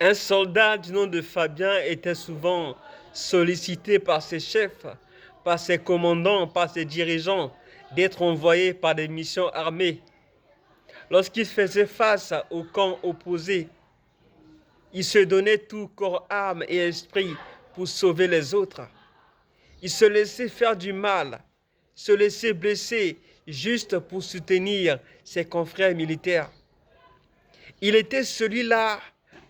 Un soldat du nom de Fabien était souvent sollicité par ses chefs, par ses commandants, par ses dirigeants, d'être envoyé par des missions armées. Lorsqu'il faisait face au camp opposé, il se donnait tout corps, âme et esprit pour sauver les autres. Il se laissait faire du mal, se laissait blesser juste pour soutenir ses confrères militaires. Il était celui-là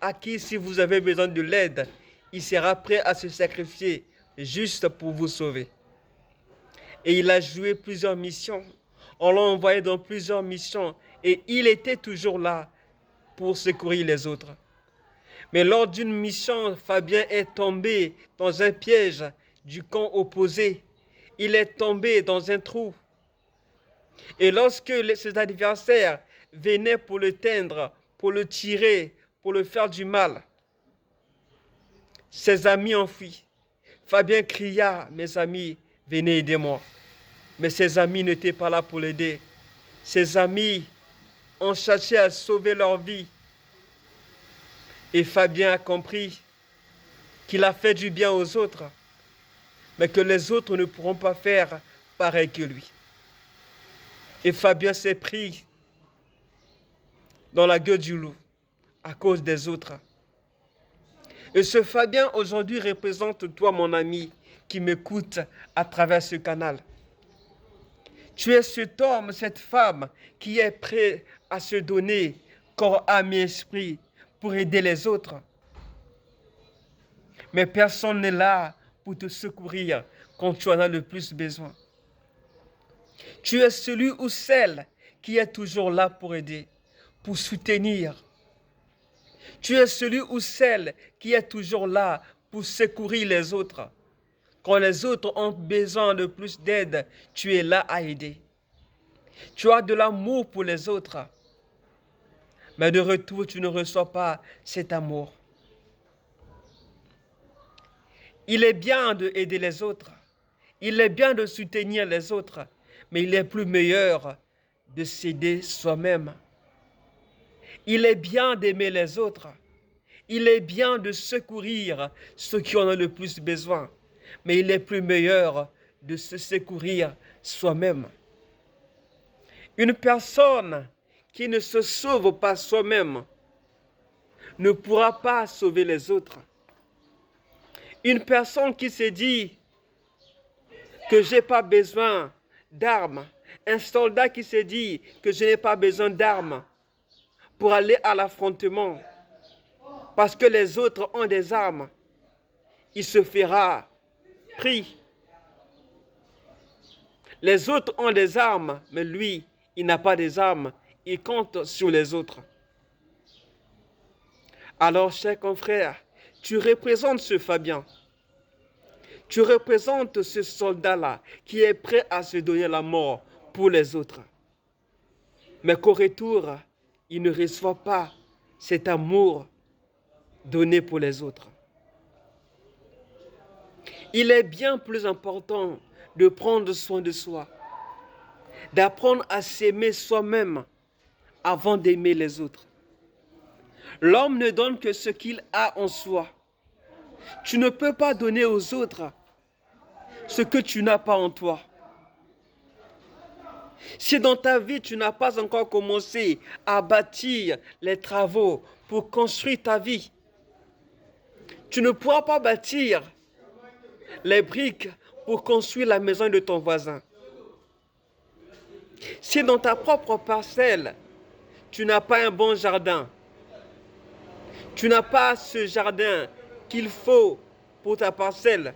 à qui, si vous avez besoin de l'aide, il sera prêt à se sacrifier juste pour vous sauver. Et il a joué plusieurs missions. On l'a envoyé dans plusieurs missions et il était toujours là pour secourir les autres. Mais lors d'une mission, Fabien est tombé dans un piège du camp opposé. Il est tombé dans un trou. Et lorsque ses adversaires venaient pour le teindre, pour le tirer, pour le faire du mal, ses amis ont fui. Fabien cria, mes amis, venez aider-moi. Mais ses amis n'étaient pas là pour l'aider. Ses amis ont cherché à sauver leur vie. Et Fabien a compris qu'il a fait du bien aux autres, mais que les autres ne pourront pas faire pareil que lui. Et Fabien s'est pris dans la gueule du loup à cause des autres. Et ce Fabien aujourd'hui représente toi, mon ami, qui m'écoute à travers ce canal. Tu es cet homme, cette femme qui est prêt à se donner corps, âme et esprit pour aider les autres. Mais personne n'est là pour te secourir quand tu en as le plus besoin. Tu es celui ou celle qui est toujours là pour aider, pour soutenir. Tu es celui ou celle qui est toujours là pour secourir les autres. Quand les autres ont besoin de plus d'aide, tu es là à aider. Tu as de l'amour pour les autres, mais de retour, tu ne reçois pas cet amour. Il est bien d'aider les autres, il est bien de soutenir les autres, mais il est plus meilleur de s'aider soi-même. Il est bien d'aimer les autres, il est bien de secourir ceux qui en ont le plus besoin, mais il est plus meilleur de se secourir soi-même. Une personne qui ne se sauve pas soi-même ne pourra pas sauver les autres. Une personne qui se dit que je n'ai pas besoin d'armes, un soldat qui se dit que je n'ai pas besoin d'armes pour aller à l'affrontement parce que les autres ont des armes, il se fera pris. Les autres ont des armes, mais lui, il n'a pas des armes, il compte sur les autres. Alors, cher confrère, tu représentes ce Fabien. Tu représentes ce soldat-là qui est prêt à se donner la mort pour les autres. Mais qu'au retour, il ne reçoit pas cet amour donné pour les autres. Il est bien plus important de prendre soin de soi, d'apprendre à s'aimer soi-même avant d'aimer les autres. L'homme ne donne que ce qu'il a en soi. Tu ne peux pas donner aux autres ce que tu n'as pas en toi. Si dans ta vie, tu n'as pas encore commencé à bâtir les travaux pour construire ta vie, tu ne pourras pas bâtir les briques pour construire la maison de ton voisin. Si dans ta propre parcelle, tu n'as pas un bon jardin, tu n'as pas ce jardin qu'il faut pour ta parcelle,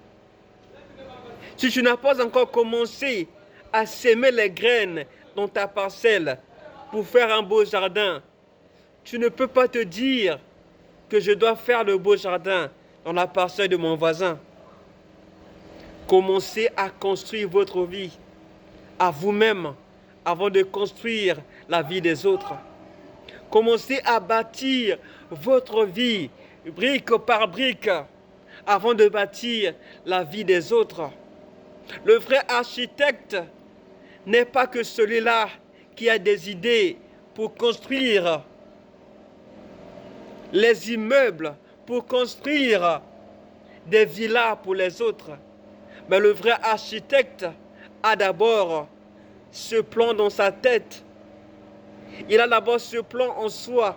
si tu n'as pas encore commencé à s'aimer les graines dans ta parcelle pour faire un beau jardin, tu ne peux pas te dire que je dois faire le beau jardin dans la parcelle de mon voisin. Commencez à construire votre vie à vous-même avant de construire la vie des autres. Commencez à bâtir votre vie brique par brique avant de bâtir la vie des autres. Le vrai architecte n'est pas que celui-là qui a des idées pour construire les immeubles pour construire des villas pour les autres. Mais le vrai architecte a d'abord ce plan dans sa tête. Il a d'abord ce plan en soi.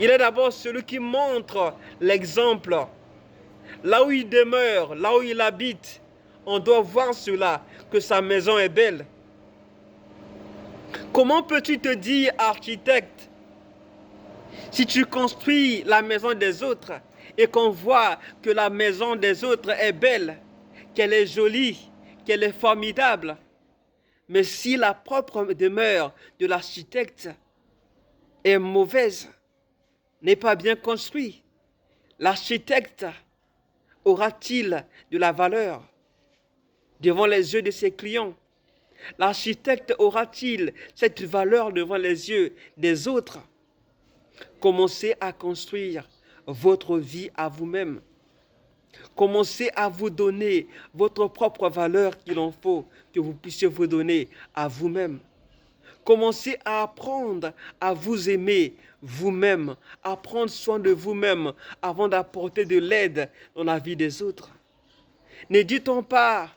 Il est d'abord celui qui montre l'exemple. Là où il demeure, là où il habite, on doit voir cela, que sa maison est belle. Comment peux-tu te dire architecte si tu construis la maison des autres et qu'on voit que la maison des autres est belle, qu'elle est jolie, qu'elle est formidable? Mais si la propre demeure de l'architecte est mauvaise, n'est pas bien construite, l'architecte aura-t-il de la valeur devant les yeux de ses clients? L'architecte aura-t-il cette valeur devant les yeux des autres? Commencez à construire votre vie à vous-même. Commencez à vous donner votre propre valeur qu'il en faut que vous puissiez vous donner à vous-même. Commencez à apprendre à vous aimer vous-même, à prendre soin de vous-même avant d'apporter de l'aide dans la vie des autres. Ne dit-on pas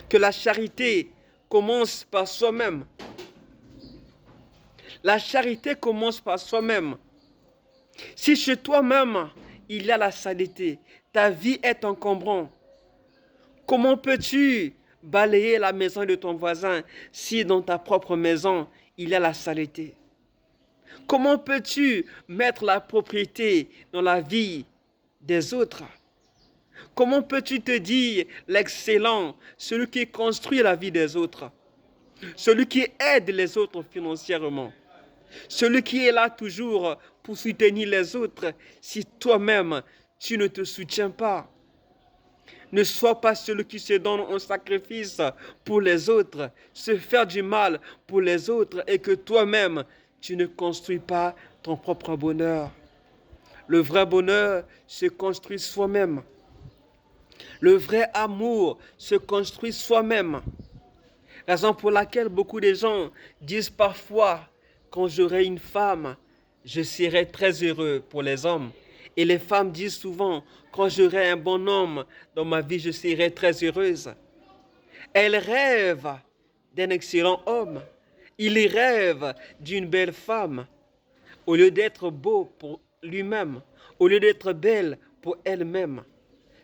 que la charité commence par soi-même? La charité commence par soi-même. Si chez toi-même, il y a la saleté, ta vie est encombrante, comment peux-tu balayer la maison de ton voisin si dans ta propre maison, il y a la saleté? Comment peux-tu mettre la propriété dans la vie des autres? Comment peux-tu te dire l'excellent, celui qui construit la vie des autres, celui qui aide les autres financièrement, celui qui est là toujours pour soutenir les autres, si toi-même tu ne te soutiens pas? Ne sois pas celui qui se donne en sacrifice pour les autres, se faire du mal pour les autres et que toi-même tu ne construis pas ton propre bonheur. Le vrai bonheur se construit soi-même. Le vrai amour se construit soi-même. Raison pour laquelle beaucoup de gens disent parfois, quand j'aurai une femme, je serai très heureux pour les hommes. Et les femmes disent souvent, quand j'aurai un bon homme dans ma vie, je serai très heureuse. Elles rêvent d'un excellent homme. Ils rêvent d'une belle femme. Au lieu d'être beau pour lui-même, au lieu d'être belle pour elle-même.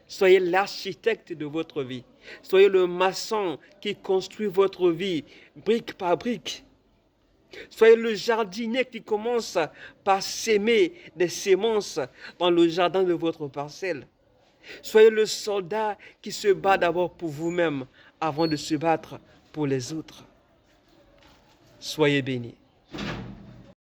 Soyez l'architecte de votre vie. Soyez le maçon qui construit votre vie brique par brique. Soyez le jardinier qui commence par s'aimer des semences dans le jardin de votre parcelle. Soyez le soldat qui se bat d'abord pour vous-même avant de se battre pour les autres. Soyez bénis.